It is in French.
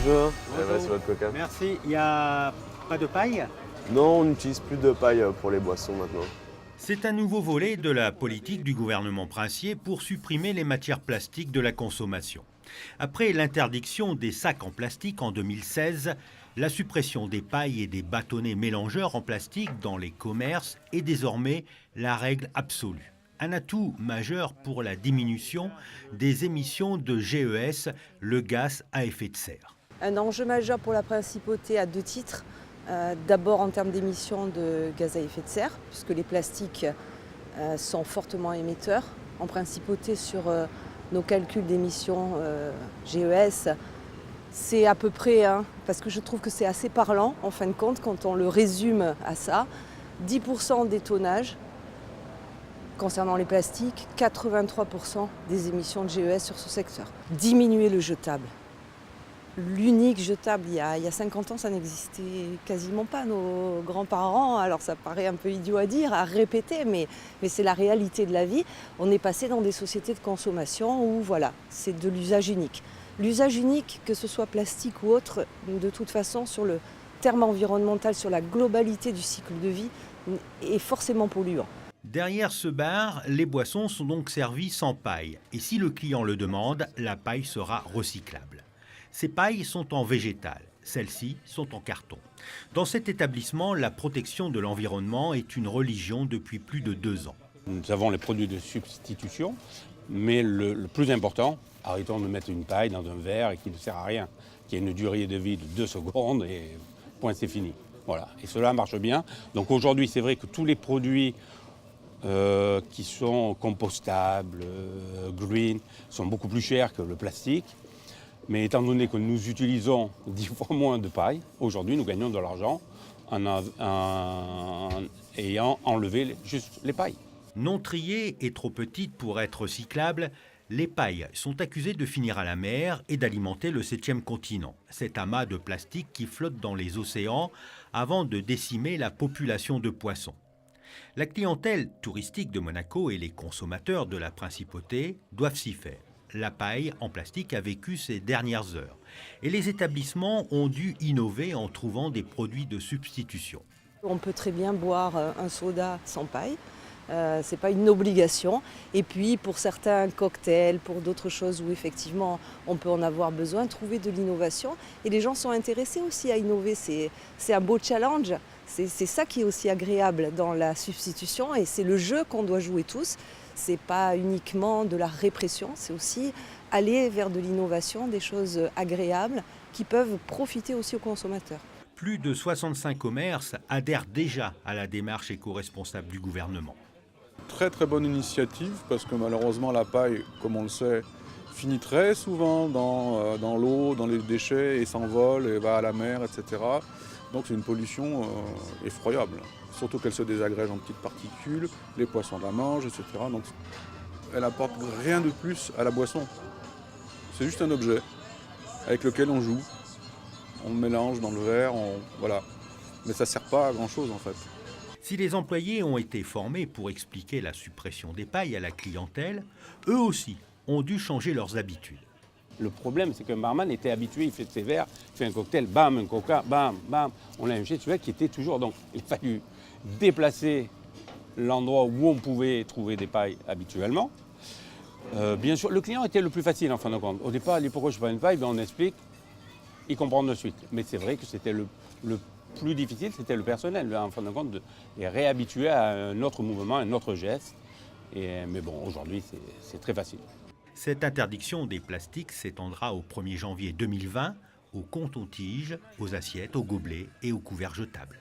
Bonjour. Bonjour. Voici votre coca. Merci. Il n'y a pas de paille? Non, on n'utilise plus de paille pour les boissons maintenant. C'est un nouveau volet de la politique du gouvernement princier pour supprimer les matières plastiques de la consommation. Après l'interdiction des sacs en plastique en 2016, la suppression des pailles et des bâtonnets mélangeurs en plastique dans les commerces est désormais la règle absolue. Un atout majeur pour la diminution des émissions de GES, le gaz à effet de serre. Un enjeu majeur pour la principauté à deux titres. D'abord en termes d'émissions de gaz à effet de serre, puisque les plastiques sont fortement émetteurs. En principauté, sur nos calculs d'émissions GES, c'est à peu près, parce que je trouve que c'est assez parlant en fin de compte, quand on le résume à ça, 10% des tonnages concernant les plastiques, 83% des émissions de GES sur ce secteur. Diminuer le jetable. L'unique jetable, il y a 50 ans, ça n'existait quasiment pas. Nos grands-parents, alors ça paraît un peu idiot à dire, à répéter, mais c'est la réalité de la vie. On est passé dans des sociétés de consommation où, voilà, c'est de l'usage unique. L'usage unique, que ce soit plastique ou autre, de toute façon, sur le terme environnemental, sur la globalité du cycle de vie, est forcément polluant. Derrière ce bar, les boissons sont donc servies sans paille. Et si le client le demande, la paille sera recyclable. Ces pailles sont en végétal, celles-ci sont en carton. Dans cet établissement, la protection de l'environnement est une religion depuis plus de 2 ans. Nous avons les produits de substitution, mais le plus important, arrêtons de mettre une paille dans un verre et qui ne sert à rien, qui a une durée de vie de 2 secondes et point, c'est fini. Voilà. Et cela marche bien. Donc aujourd'hui, c'est vrai que tous les produits qui sont compostables, green, sont beaucoup plus chers que le plastique. Mais étant donné que nous utilisons 10 fois moins de paille, aujourd'hui nous gagnons de l'argent en ayant enlevé juste les pailles. Non triées et trop petites pour être recyclables, les pailles sont accusées de finir à la mer et d'alimenter le 7e continent, cet amas de plastique qui flotte dans les océans avant de décimer la population de poissons. La clientèle touristique de Monaco et les consommateurs de la principauté doivent s'y faire. La paille en plastique a vécu ses dernières heures et les établissements ont dû innover en trouvant des produits de substitution. On peut très bien boire un soda sans paille, ce n'est pas une obligation. Et puis pour certains cocktails, pour d'autres choses où effectivement on peut en avoir besoin, trouver de l'innovation. Et les gens sont intéressés aussi à innover, c'est un beau challenge. C'est ça qui est aussi agréable dans la substitution et c'est le jeu qu'on doit jouer tous. Ce n'est pas uniquement de la répression, c'est aussi aller vers de l'innovation, des choses agréables qui peuvent profiter aussi aux consommateurs. Plus de 65 commerces adhèrent déjà à la démarche éco-responsable du gouvernement. Très très bonne initiative parce que malheureusement la paille, comme on le sait, finit très souvent dans l'eau, dans les déchets et s'envole et va à la mer, etc. Donc c'est une pollution effroyable. Surtout qu'elle se désagrège en petites particules, les poissons la mangent, etc. Donc elle apporte rien de plus à la boisson. C'est juste un objet avec lequel on joue. On le mélange dans le verre, voilà. Mais ça ne sert pas à grand chose en fait. Si les employés ont été formés pour expliquer la suppression des pailles à la clientèle, eux aussi ont dû changer leurs habitudes. Le problème, c'est qu'un barman était habitué, il fait ses verres, il fait un cocktail, bam, un coca, bam, bam. On a un celui qui était toujours. Donc il a fallu déplacer l'endroit où on pouvait trouver des pailles habituellement. Bien sûr, le client était le plus facile en fin de compte. Au départ, il dit pourquoi je ne fais pas une paille, ben, on explique, il comprend de suite. Mais c'est vrai que c'était le plus difficile, c'était le personnel, en fin de compte, de les réhabituer à un autre mouvement, un autre geste. Mais bon, aujourd'hui, c'est très facile. Cette interdiction des plastiques s'étendra au 1er janvier 2020 aux comptes-tiges, aux assiettes, aux gobelets et aux couverts jetables.